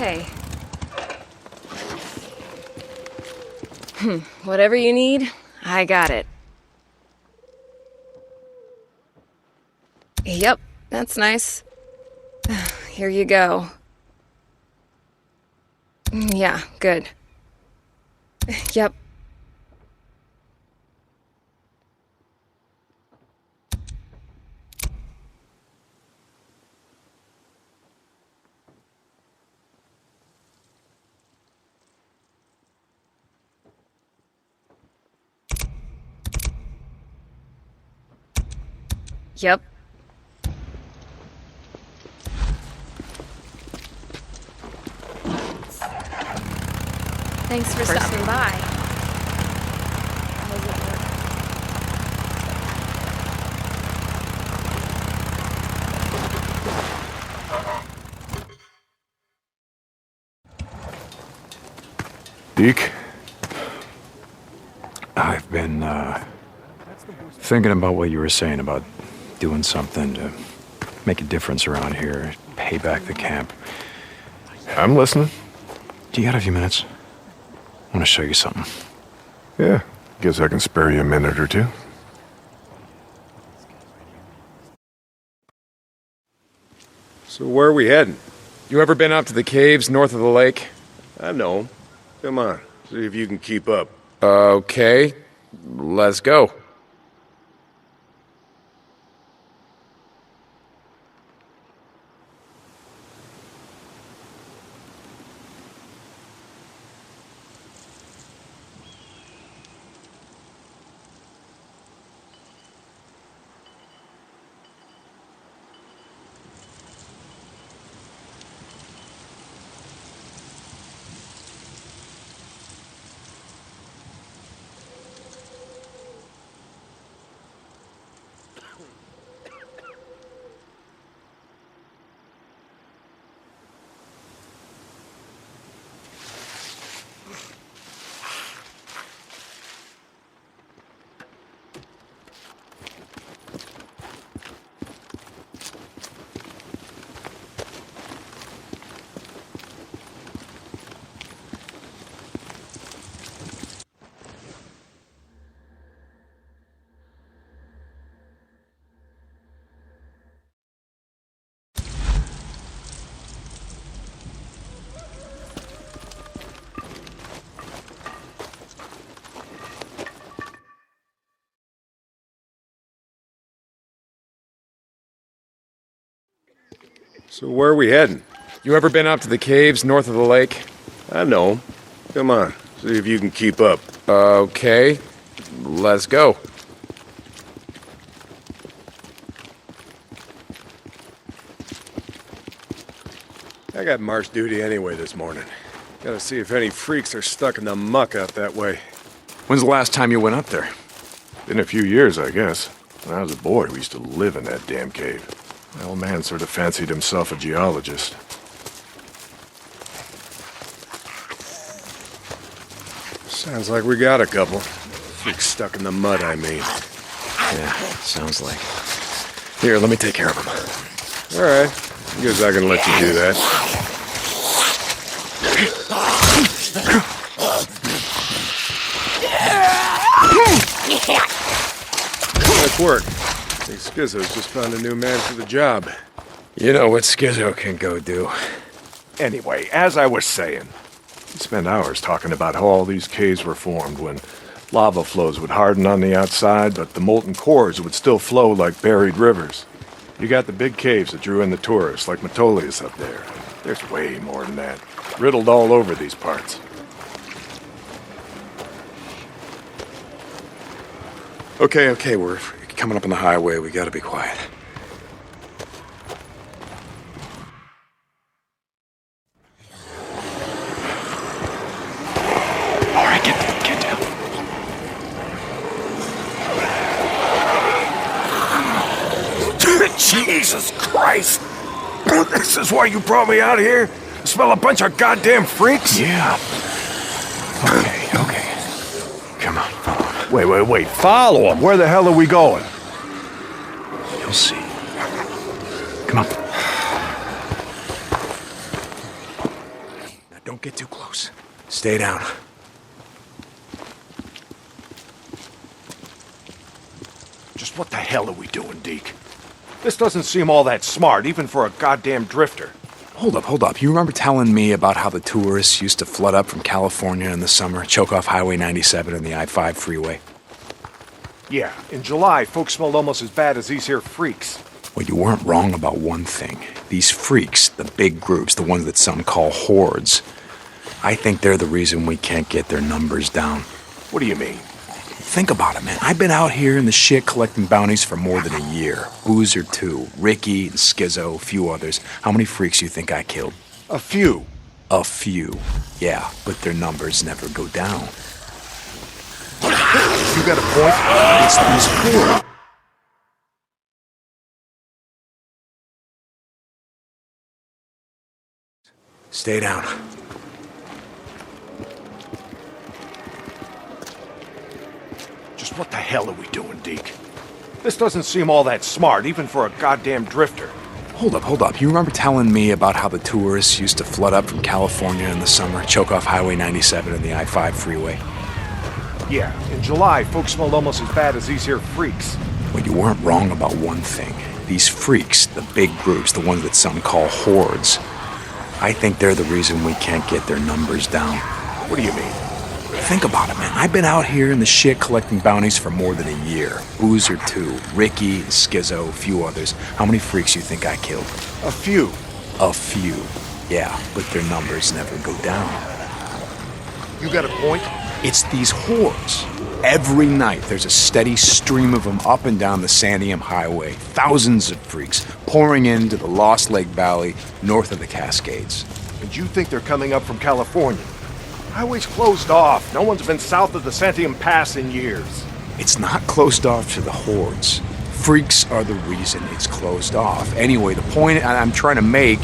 Okay. Whatever you need, I got it. Yep, that's nice. Here you go. Yeah, good. Yep. Yep. Thanks for stopping by. How's it work? Deke, I've been, thinking about what you were saying about doing something to make a difference around here, pay back the camp. I'm listening. Do you got a few minutes? I want to show you something. Yeah, guess I can spare you a minute or two. So where are we heading? You ever been out to the caves north of the lake? I know. Come on, see if you can keep up. Okay, let's go. So where are we heading? You ever been out to the caves north of the lake? I know. Come on, see if you can keep up. Okay, let's go. I got march duty anyway this morning. Gotta see if any freaks are stuck in the muck out that way. When's the last time you went up there? Been a few years, I guess. When I was a boy, we used to live in that damn cave. My old man sort of fancied himself a geologist. Sounds like we got a couple. Freaks stuck in the mud, I mean. Yeah, sounds like it. Here, let me take care of them. All right. Guess I can let you do that. Nice work. I think Schizo's just found a new man for the job. You know what Schizo can go do. Anyway, as I was saying, we spent hours talking about how all these caves were formed when lava flows would harden on the outside, but the molten cores would still flow like buried rivers. You got the big caves that drew in the tourists, like Metolius up there. There's way more than that. Riddled all over these parts. Okay, we're coming up on the highway. We gotta be quiet. All right, get down. Jesus Christ! This is why you brought me out here? To smell a bunch of goddamn freaks? Yeah. Okay. Come on, follow him. Wait. Follow him? Where the hell are we going? You'll see. Come on. Don't get too close. Stay down. Just what the hell are we doing, Deke? This doesn't seem all that smart, even for a goddamn drifter. Hold up. You remember telling me about how the tourists used to flood up from California in the summer, choke off Highway 97 and the I-5 freeway? Yeah, in July, folks smelled almost as bad as these here freaks. Well, you weren't wrong about one thing. These freaks, the big groups, the ones that some call hordes, I think they're the reason we can't get their numbers down. What do you mean? Think about it, man. I've been out here in the shit collecting bounties for more than a year. Boozer, too. Ricky and Skizzo, a few others. How many freaks you think I killed? A few. A few. Yeah, but their numbers never go down. You got a point? It's these hordes. Stay down. Just what the hell are we doing, Deke? This doesn't seem all that smart, even for a goddamn drifter. Hold up. You remember telling me about how the tourists used to flood up from California in the summer, choke off Highway 97 and the I-5 freeway? Yeah, in July, folks smelled almost as bad as these here freaks. Well, you weren't wrong about one thing. These freaks, the big groups, the ones that some call hordes, I think they're the reason we can't get their numbers down. What do you mean? Think about it, man. I've been out here in the shit collecting bounties for more than a year. Boozer, too. Ricky, Skizzo, a few others. How many freaks you think I killed? A few. A few. Yeah, but their numbers never go down. You got a point? It's these hordes. Every night, there's a steady stream of them up and down the Santiam Highway. Thousands of freaks pouring into the Lost Lake Valley north of the Cascades. And you think they're coming up from California? Highway's closed off. No one's been south of the Santiam Pass in years. It's not closed off to the hordes. Freaks are the reason it's closed off. Anyway, the point I'm trying to make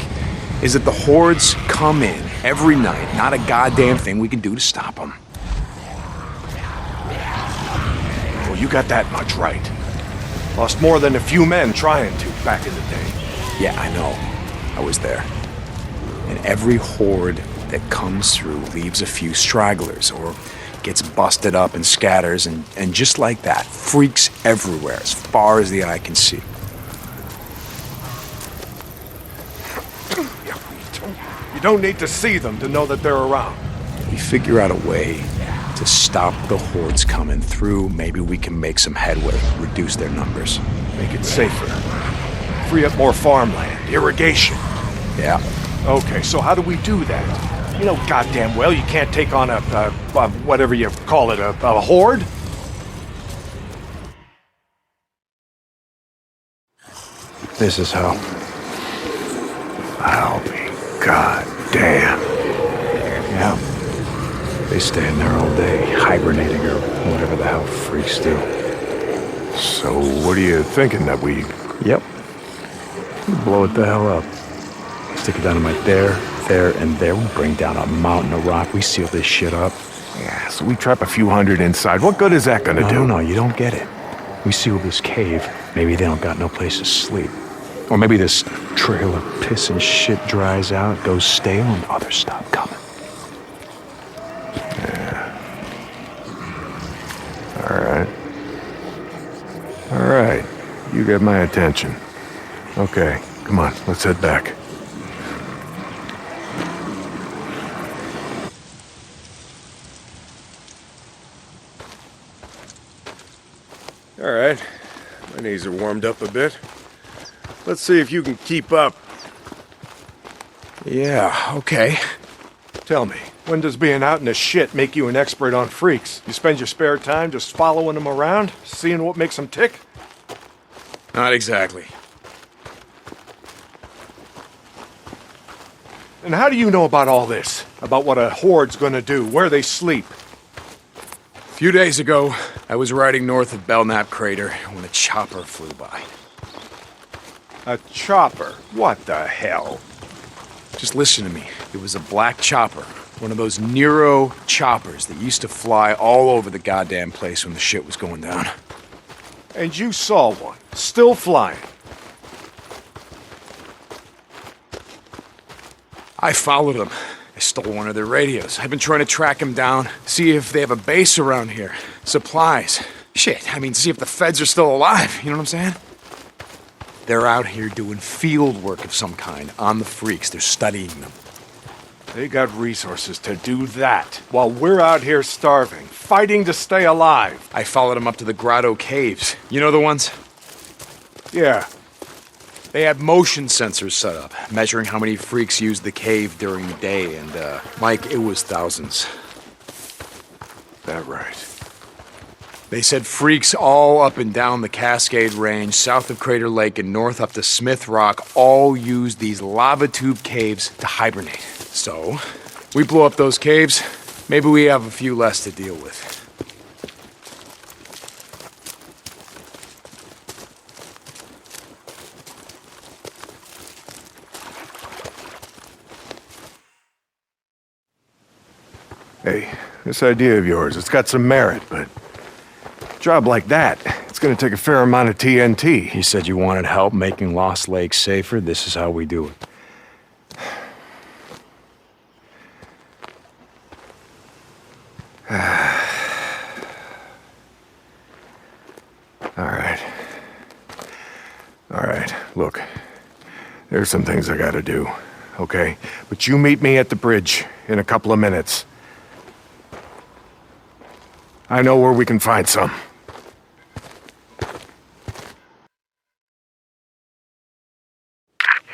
is that the hordes come in every night. Not a goddamn thing we can do to stop them. Well, you got that much right. Lost more than a few men trying to back in the day. Yeah, I know. I was there. And every horde that comes through leaves a few stragglers or gets busted up and scatters, and just like that, freaks everywhere as far as the eye can see. You don't need to see them to know that they're around. We figure out a way to stop the hordes coming through. Maybe we can make some headway, reduce their numbers. Make it safer. Free up more farmland, irrigation. Yeah. Okay, so how do we do that? You know goddamn well you can't take on a whatever you call it, a horde? This is how. I'll be goddamn. Yeah. They stay in there all day, hibernating or whatever the hell freaks do. So what are you thinking that we... Yep. Blow it the hell up. Stick it dynamite there, and there. We bring down a mountain of rock. We seal this shit up. Yeah, so we trap a few hundred inside. What good is that gonna do? No, you don't get it. We seal this cave. Maybe they don't got no place to sleep. Or maybe this trail of piss and shit dries out, goes stale, and others stop coming. Yeah. All right. You get my attention. Okay, come on, let's head back. All right. My knees are warmed up a bit. Let's see if you can keep up. Yeah, okay. Tell me, when does being out in the shit make you an expert on freaks? You spend your spare time just following them around, seeing what makes them tick? Not exactly. And how do you know about all this? About what a horde's gonna do, where they sleep? A few days ago, I was riding north of Belknap Crater when a chopper flew by. A chopper? What the hell? Just listen to me. It was a black chopper. One of those Nero choppers that used to fly all over the goddamn place when the shit was going down. And you saw one, still flying. I followed him I stole one of their radios. I've been trying to track them down, see if they have a base around here. Supplies. Shit, I mean, see if the feds are still alive, you know what I'm saying? They're out here doing field work of some kind on the freaks. They're studying them. They got resources to do that, while we're out here starving, fighting to stay alive. I followed them up to the Grotto Caves. You know the ones? Yeah, They had motion sensors set up, measuring how many freaks used the cave during the day, and, Mike, it was thousands. that right. They said freaks all up and down the Cascade Range, south of Crater Lake and north up to Smith Rock, all used these lava tube caves to hibernate. So, we blow up those caves, maybe we have a few less to deal with. Hey, this idea of yours, it's got some merit, but a job like that, it's gonna take a fair amount of TNT. You said you wanted help making Lost Lake safer. This is how we do it. All right, look, there's some things I gotta do, okay? But you meet me at the bridge in a couple of minutes. I know where we can find some.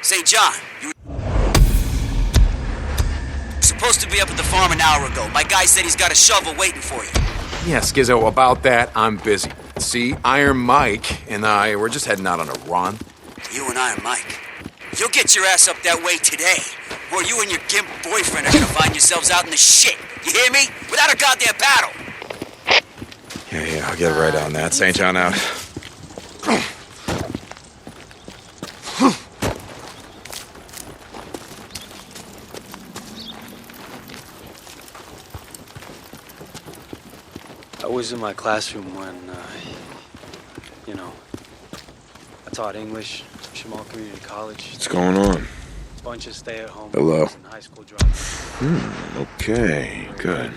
St. John, you were supposed to be up at the farm an hour ago. My guy said he's got a shovel waiting for you. Yeah, Skizzo, about that, I'm busy. See, Iron Mike and I, we're just heading out on a run. You and Iron Mike. You'll get your ass up that way today, or you and your gimp boyfriend are gonna find yourselves out in the shit. You hear me? Without a goddamn battle. Yeah, I'll get right on that. St. John out. I was in my classroom when, I taught English, Shamal Community College. What's going on? Bunch of stay-at-home Hello. moms and high school dropouts. Okay, good.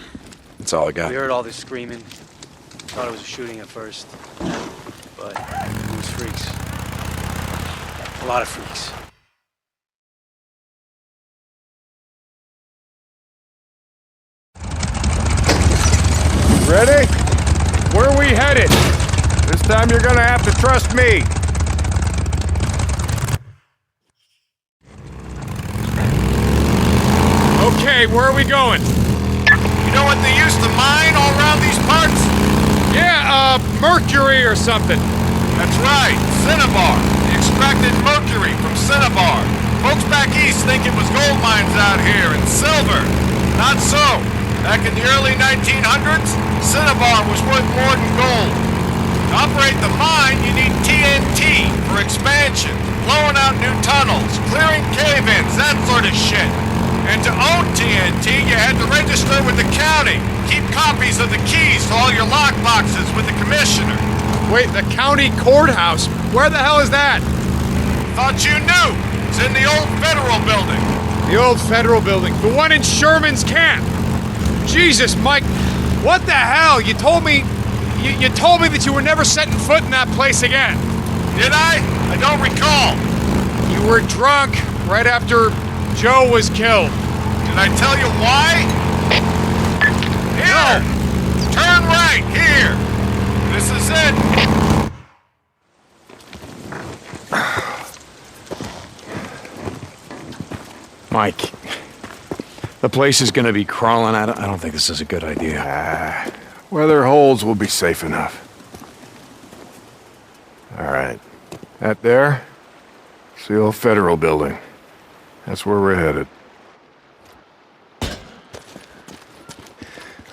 That's all I got. We heard all this screaming. Thought it was a shooting at first, but it was freaks. A lot of freaks. Ready? Where are we headed? This time you're gonna have to trust me. Okay, where are we going? You know what they used to mine all around these parts? Yeah, mercury or something. That's right, cinnabar. They extracted mercury from cinnabar. Folks back east think it was gold mines out here and silver. Not so. Back in the early 1900s, cinnabar was worth more than gold. To operate the mine, you need TNT for expansion, blowing out new tunnels, clearing cave-ins, that sort of shit. And to own TNT, you had to register with the county, keep copies of the keys to all your lockboxes with the commissioner. Wait, the county courthouse? Where the hell is that? Thought you knew. It's in the old federal building. The old federal building. The one in Sherman's camp. Jesus, Mike, what the hell? You told me that you were never setting foot in that place again. Did I? I don't recall. You were drunk right after Joe was killed. Did I tell you why? Here! Turn right, here! This is it! Mike, the place is gonna be crawling. I don't think this is a good idea. Weather holes will be safe enough. All right. That there? It's the old federal building. That's where we're headed.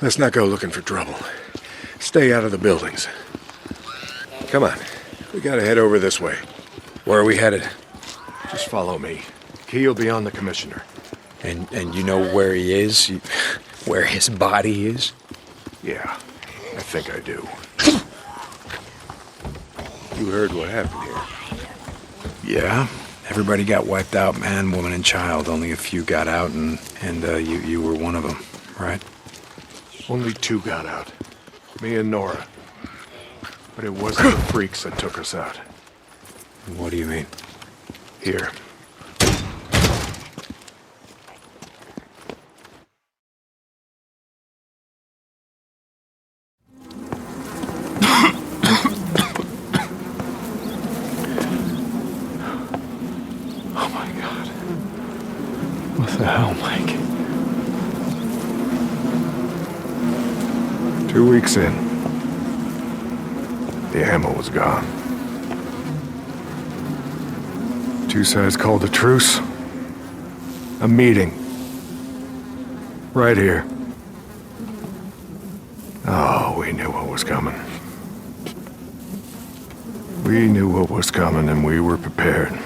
Let's not go looking for trouble. Stay out of the buildings. Come on. We gotta head over this way. Where are we headed? Just follow me. Key will be on the commissioner. And you know where he is? Where his body is? Yeah, I think I do. You heard what happened here. Yeah. Everybody got wiped out, man, woman, and child. Only a few got out, and you were one of them, right? Only 2 got out. Me and Nora. But it wasn't the freaks that took us out. What do you mean? Here. Oh my God. What the hell, Mike? 2 weeks in. The ammo was gone. 2 sides called a truce. A meeting. Right here. Oh, we knew what was coming. We knew what was coming and we were prepared.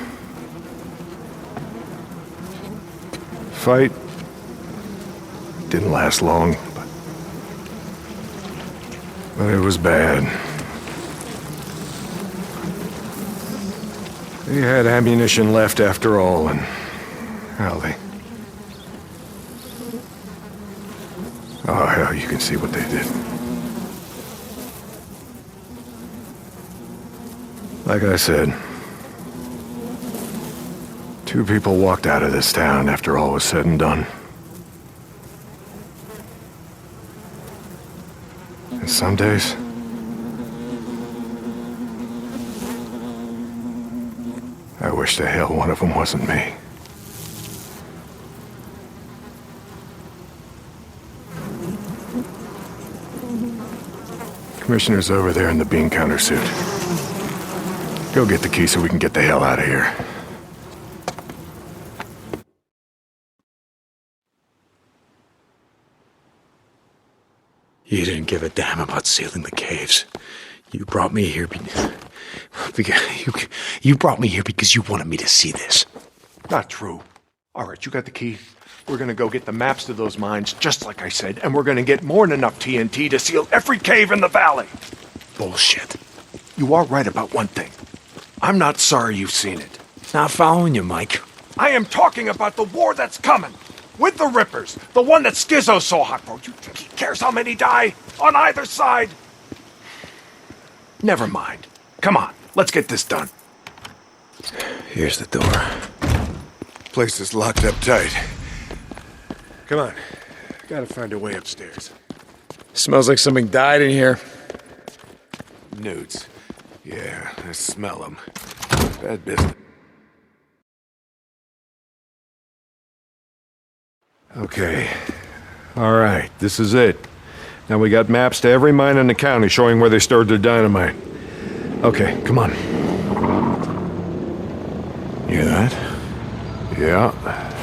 Fight didn't last long, but it was bad. They had ammunition left after all, and hell, oh hell, you can see what they did. Like I said, 2 people walked out of this town after all was said and done. And some days, I wish to hell one of them wasn't me. Commissioner's over there in the bean counter suit. Go get the key so we can get the hell out of here. You didn't give a damn about sealing the caves. You brought me here you brought me here because you wanted me to see this. Not true. All right, you got the key. We're gonna go get the maps to those mines, just like I said, and we're gonna get more than enough TNT to seal every cave in the valley. Bullshit. You are right about one thing. I'm not sorry you've seen it. Not following you, Mike. I am talking about the war that's coming. With the Rippers. The one that Skizzo's so hot for. You think he cares how many die? On either side? Never mind. Come on, let's get this done. Here's the door. Place is locked up tight. Come on. Gotta find a way upstairs. Smells like something died in here. Nudes. Yeah, I smell them. Bad business. Okay. All right, this is it. Now we got maps to every mine in the county showing where they stored their dynamite. Okay, come on. Hear that? Yeah.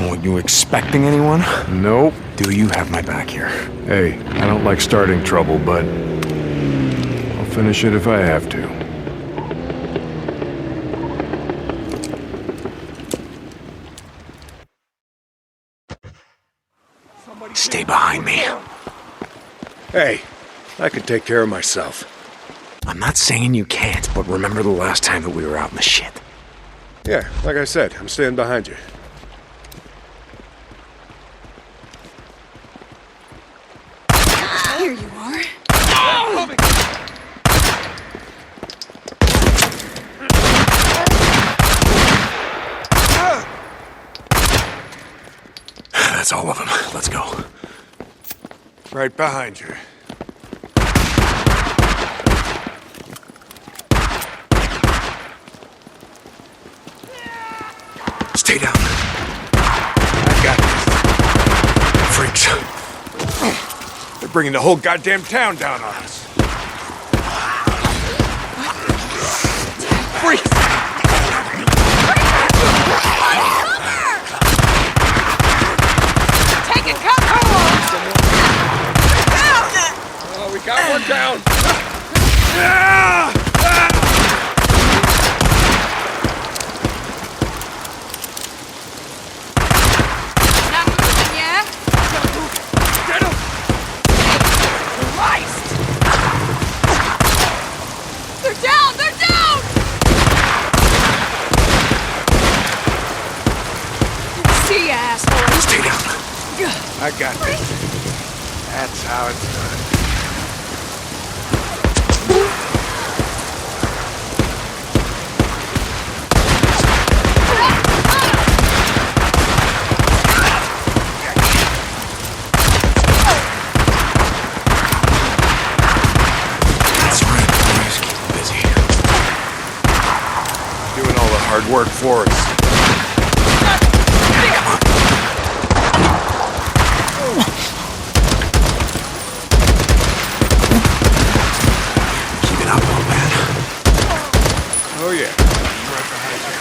Weren't you expecting anyone? Nope. Do you have my back here? Hey, I don't like starting trouble, but I'll finish it if I have to. Stay behind me. Hey, I can take care of myself. I'm not saying you can't, but remember the last time that we were out in the shit. Yeah, like I said, I'm staying behind you. Here you are. That's all of them. Let's go. Right behind you. Stay down. I got this. Freaks. They're bringing the whole goddamn town down on us. Freaks! Take it, come on! Oh, we got one down. Ah! Ah! Not moving, yeah? Get him! Christ! They're down! They're down! I got this. That's how it's done. That's right, boys. Keep busy. Doing all the hard work for us. Keep it up, old man. Oh yeah. I'm right behind you.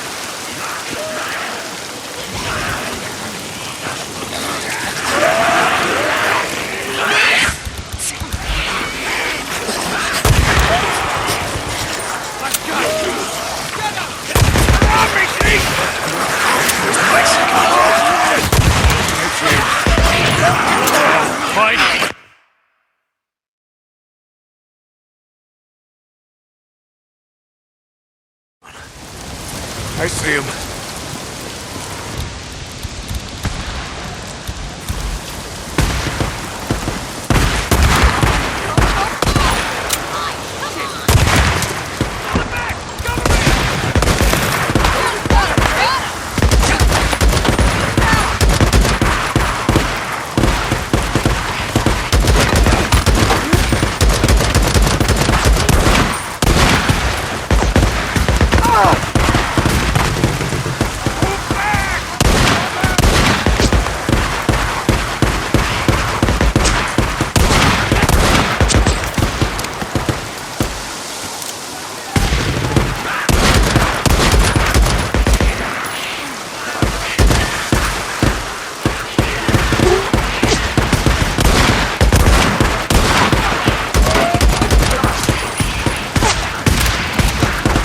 Mike! I see him.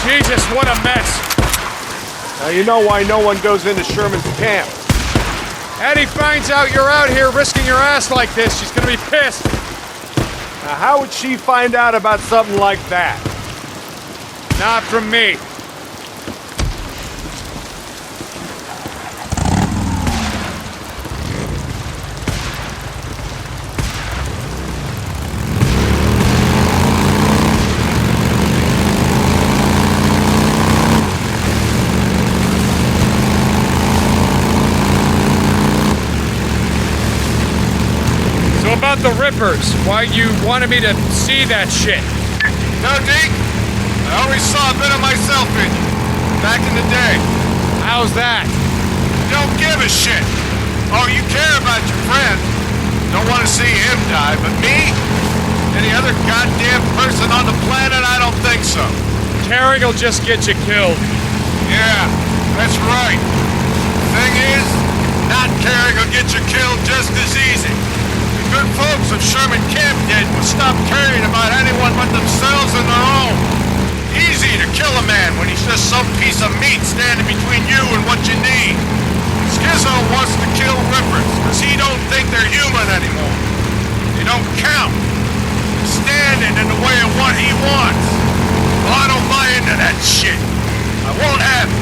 Jesus, what a mess! Now you know why no one goes into Sherman's camp. Addie finds out you're out here risking your ass like this, she's gonna be pissed. Now how would she find out about something like that? Not from me. About the Rippers, why you wanted me to see that shit? No, Deke. I always saw a bit of myself in you, back in the day. How's that? Don't give a shit. Oh, you care about your friend. Don't want to see him die, but me? Any other goddamn person on the planet? I don't think so. Caring will just get you killed. Yeah, that's right. Thing is, not caring will get you killed just as easy. Good folks of Sherman Camp did was stop caring about anyone but themselves and their own. Easy to kill a man when he's just some piece of meat standing between you and what you need. Skizzo wants to kill Rippers because he don't think they're human anymore. They don't count. They're standing in the way of what he wants. Well, I don't buy into that shit. I won't have it.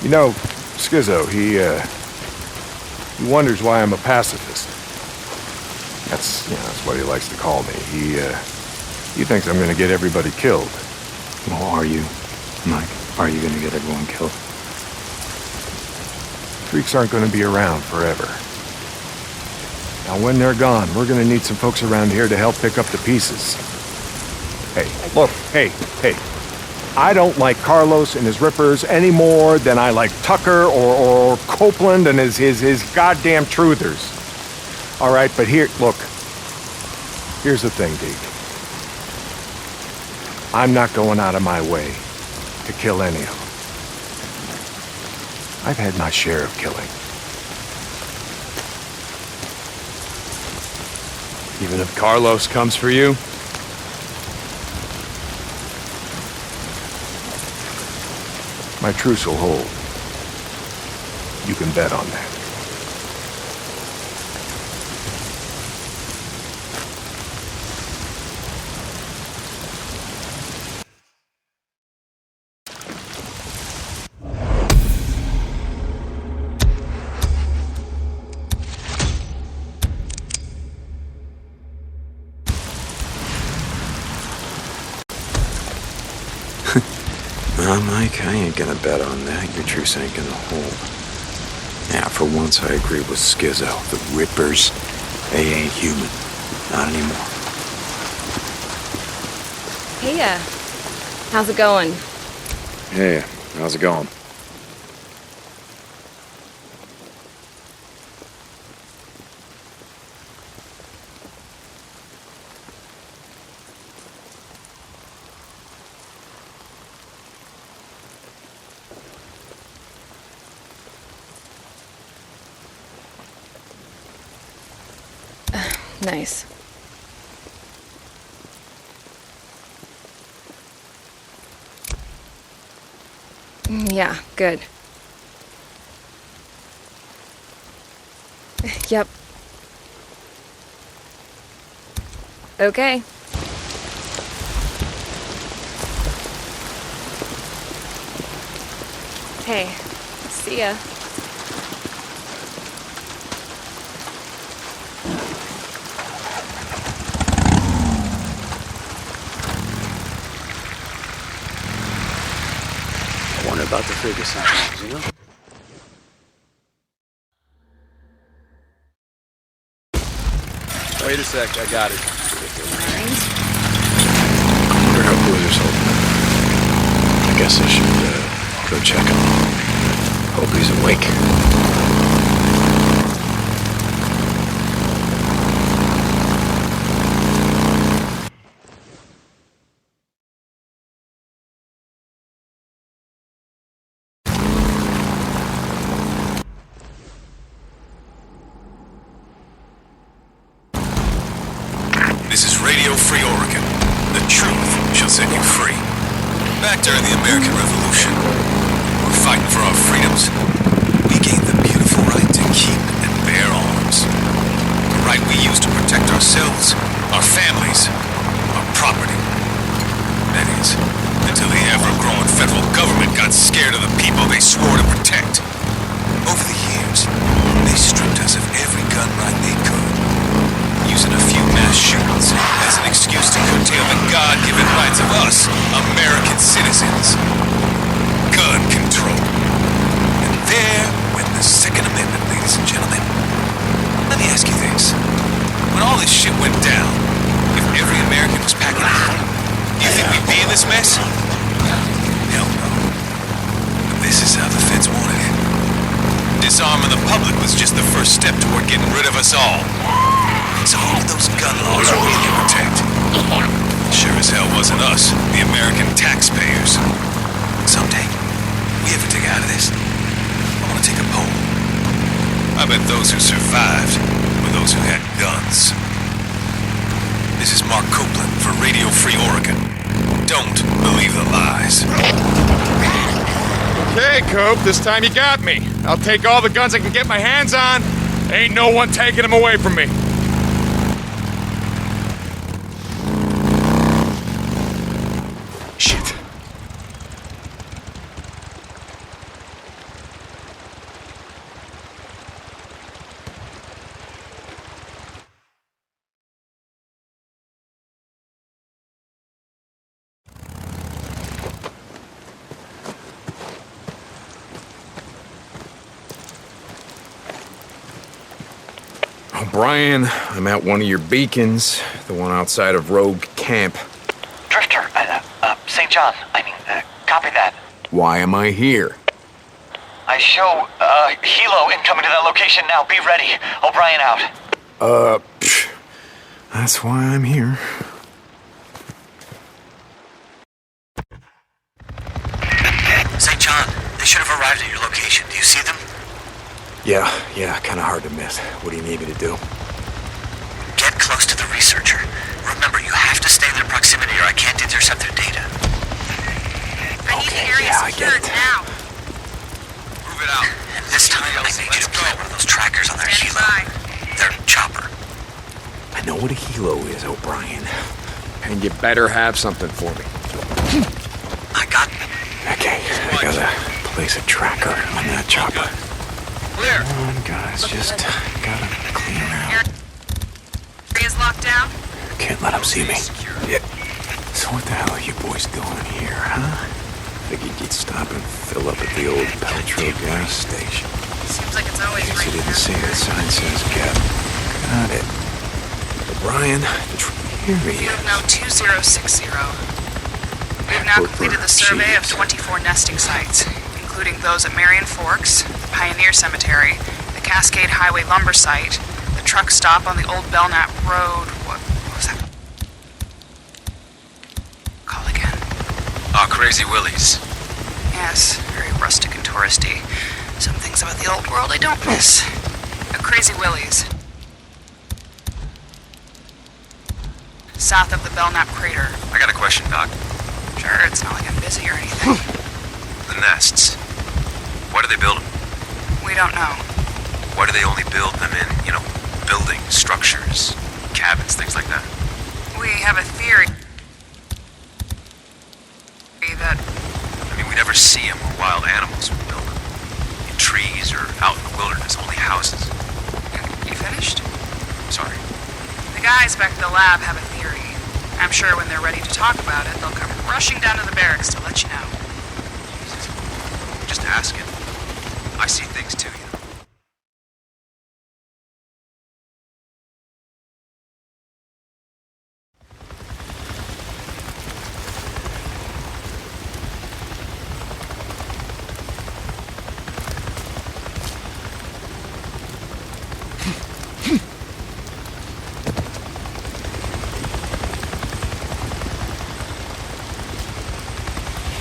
You know, Skizzo, he wonders why I'm a pacifist. That's what he likes to call me. He thinks I'm gonna get everybody killed. Well, are you, Mike? Are you gonna get everyone killed? Freaks aren't gonna be around forever. Now, when they're gone, we're gonna need some folks around here to help pick up the pieces. Hey, look, hey. I don't like Carlos and his Rippers any more than I like Tucker or Copeland and his goddamn truthers. All right, but here's the thing, Deke. I'm not going out of my way to kill any of them. I've had my share of killing. Even if Carlos comes for you? My truce will hold. You can bet on that. Well, Mike, I ain't gonna bet on that. Your truce ain't gonna hold. Yeah, for once I agree with Skizzo. The Rippers, they ain't human. Not anymore. Hey, how's it going? Hey, how's it going? Nice. Yeah, good. Yep. Okay. Hey, see ya. Wonder about the figure sometimes, you know? Wait a sec, I got it. I wonder how Boozer's holding up. I guess I should go check on him. Hope he's awake. This is Radio Free Oregon. The truth shall set you free. Back during the American Revolution, we're fighting for our freedoms. We gained the beautiful right to keep and bear arms. The right we use to protect ourselves, our families, our property. That is, until the ever-growing federal government got scared of the people they swore to protect. Over the years, they stripped us of every gun right they could, using a few mass shootings as an excuse to curtail the God-given rights of us, American citizens. Gun control. And there went the Second Amendment, ladies and gentlemen. Let me ask you this. When all this shit went down, if every American was packing out, do you think we'd be in this mess? Hell no. But this is how the feds wanted it. Disarming the public was just the first step toward getting rid of us all. So who did those gun laws really protect? Sure as hell wasn't us, the American taxpayers. Someday, we ever dig out of this, I want to take a poll. I bet those who survived were those who had guns. This is Mark Copeland for Radio Free Oregon. Don't believe the lies. Okay, Cope, this time you got me. I'll take all the guns I can get my hands on. Ain't no one taking them away from me. Shit. O'Brien, I'm at one of your beacons, the one outside of Rogue Camp. Drifter, St. John, copy that. Why am I here? I show, helo incoming to that location now. Be ready. O'Brien out. That's why I'm here. St. John, they should have arrived at your location. Do you see them? Yeah, kinda hard to miss. What do you need me to do? Get close to the researcher. Remember, you have to stay in their proximity or I can't intercept their data. I need the area I get secured it. now. This time, I need you to plant one of those trackers on their helo. Their chopper. I know what a helo is, O'Brien. And you better have something for me. I got... Okay, I gotta place a tracker on that chopper. Clear. Come on, guys, just gotta clean around. Area's locked down. Can't let them see me. Yeah. So what the hell are you boys doing here, huh? Figured you'd stop and fill up at the old Peltro gas station. Seems like it's always Guess you raining didn't out see here. the sign says Cap. Got it. O'Brien, here he Field is. note 2060. We've now completed the survey of 24 nesting sites, including those at Marion Forks, the Pioneer Cemetery, the Cascade Highway lumber site, the truck stop on the old Belknap Road. What was that? Call again. Crazy Willies. Yes, very rustic and touristy. Some things about the old world I don't miss. Crazy Willie's. South of the Belknap crater. I got a question, Doc. Sure, it's not like I'm busy or anything. The nests. Why do they build them? We don't know. Why do they only build them in, buildings, structures, cabins, things like that? We have a theory that I mean, we never see them where wild animals would build them. In trees or out in the wilderness, only houses. You finished? Sorry. The guys back at the lab have a theory. I'm sure when they're ready to talk about it, they'll come rushing down to the barracks to let you know. Just asking. I see things too,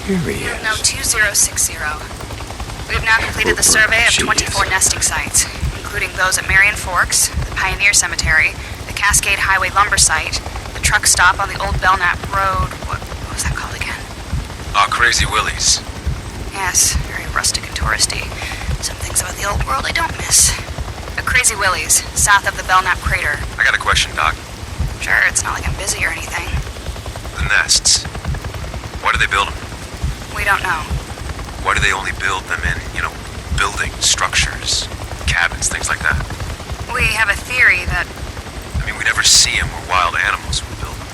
Here he is. Note 2060. We have now completed the survey of 24 nesting sites, including those at Marion Forks, the Pioneer Cemetery, the Cascade Highway lumber site, the truck stop on the old Belknap Road. What was that called again? Crazy Willies. Yes, very rustic and touristy. Some things about the old world I don't miss. Crazy Willie's, south of the Belknap crater. I got a question, Doc. Sure, it's not like I'm busy or anything. The nests. Why do they build them? We don't know. Why do they only build them in, buildings, structures, cabins, things like that? We have a theory that I mean, we never see them where wild animals would build them.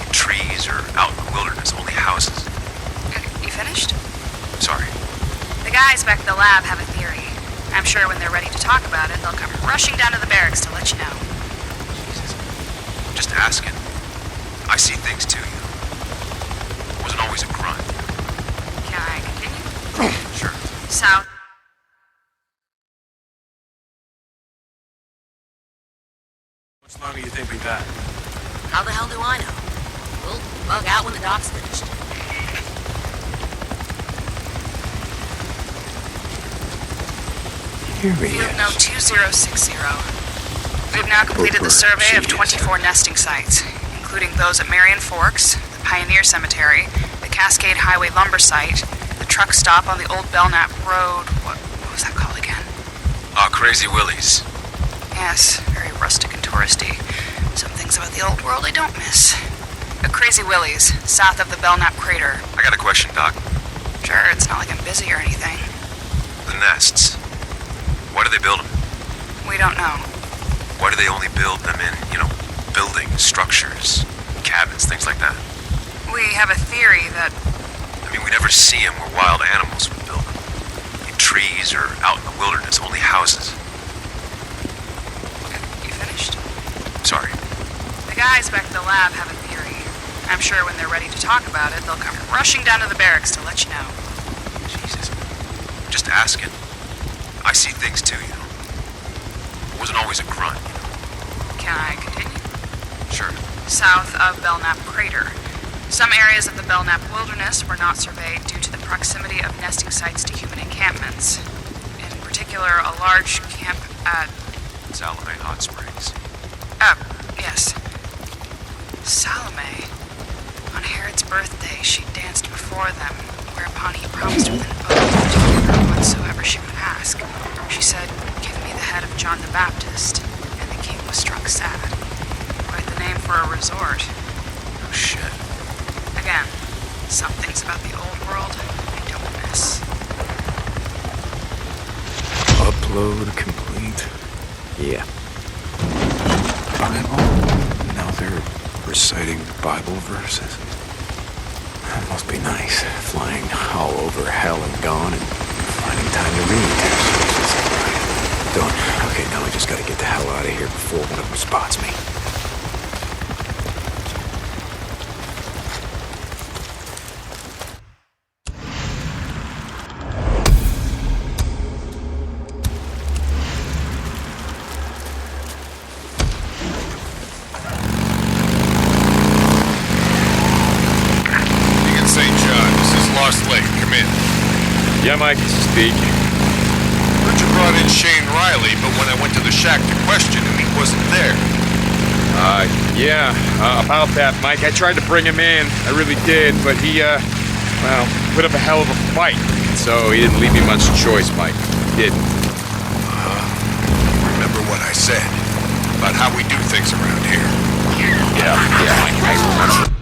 In trees or out in the wilderness, only houses. You finished? Sorry. The guys back at the lab have a theory. I'm sure when they're ready to talk about it, they'll come rushing down to the barracks to let you know. Just asking. I see things too, Wasn't always a grunt. Can I continue? Sure. South. Much longer you think we got? How the hell do I know? We'll bug out when the doc's finished. Here he Field is. note 2060. We've now completed the survey of 24 nesting sites, including those at Marion Forks, the Pioneer Cemetery, the Cascade Highway lumber site, the truck stop on the old Belknap Road. What was that called again? Crazy Willies. Yes, very rustic and touristy. Some things about the old world I don't miss. Crazy Willie's, south of the Belknap crater. I got a question, Doc. Sure, it's not like I'm busy or anything. The nests. Why do they build them? We don't know. Why do they only build them in, buildings, structures, cabins, things like that? We have a theory that I mean, we never see them where wild animals would build them. In trees or out in the wilderness, only houses. You finished? Sorry. The guys back at the lab have a theory. I'm sure when they're ready to talk about it, they'll come rushing down to the barracks to let you know. Jesus. Just asking. I see things too, Wasn't always a grunt, Can I continue? Sure. South of Belknap crater. Some areas of the Belknap wilderness were not surveyed due to the proximity of nesting sites to human encampments. In particular, a large camp at... Salome Hot Springs. Yes. Salome. On Herod's birthday, she danced before them, whereupon he promised with an oath to give her whatsoever she would ask. desk. She said, "Give me the head of John the Baptist," and the king was struck sad. Quite the name for a resort. Oh, shit. Again, some things about the old world I don't miss. Upload complete. Yeah. Bible? Now they're reciting Bible verses. That must be nice, flying all over hell and gone and finding time to read. Done. Okay, now I just gotta get the hell out of here before one of them spots me. Yeah, Mike, this is Deke. Heard you brought in Shane Riley, but when I went to the shack to question him, he wasn't there. About that, Mike. I tried to bring him in. I really did, but he, put up a hell of a fight. So he didn't leave me much choice, Mike. He didn't. Remember what I said about how we do things around here? Yeah, I remember.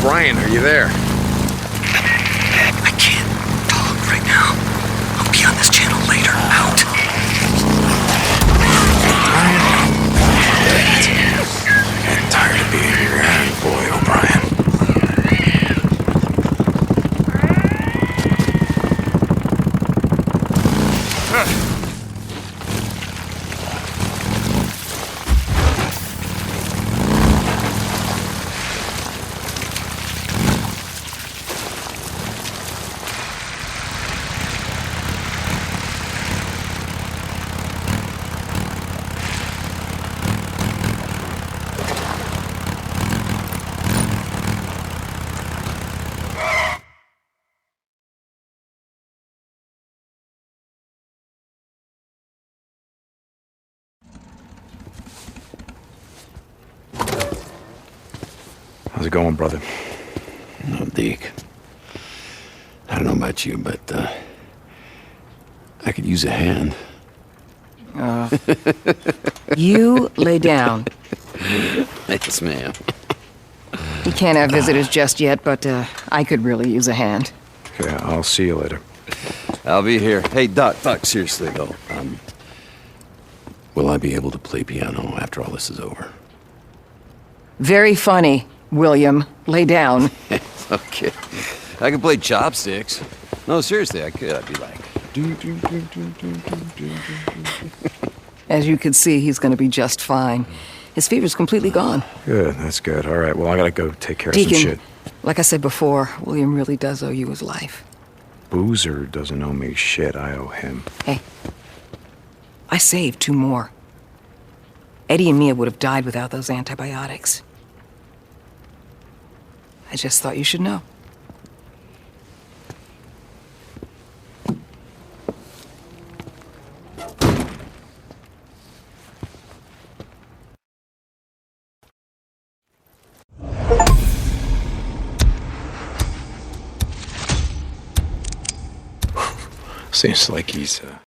Brian, are you there? I can't talk right now. I'll be on this channel later. Out. I'm tired of being your errand boy, O'Brien. How's it going, brother? No, Deke. I don't know about you, but, I could use a hand. You lay down. Thanks, ma'am. You can't have visitors just yet, but, I could really use a hand. Okay, I'll see you later. I'll be here. Hey, Doc, seriously, though. Will I be able to play piano after all this is over? Very funny, William. Lay down. Okay. I can play chopsticks. No, seriously, I could. I'd be like... As you can see, he's gonna be just fine. His fever's completely gone. Good, that's good. All right, well, I gotta go take care of Deacon, some shit. like I said before, William really does owe you his life. Boozer doesn't owe me shit. I owe him. Hey, I saved 2 more. Eddie and Mia would have died without those antibiotics. I just thought you should know. Seems like he's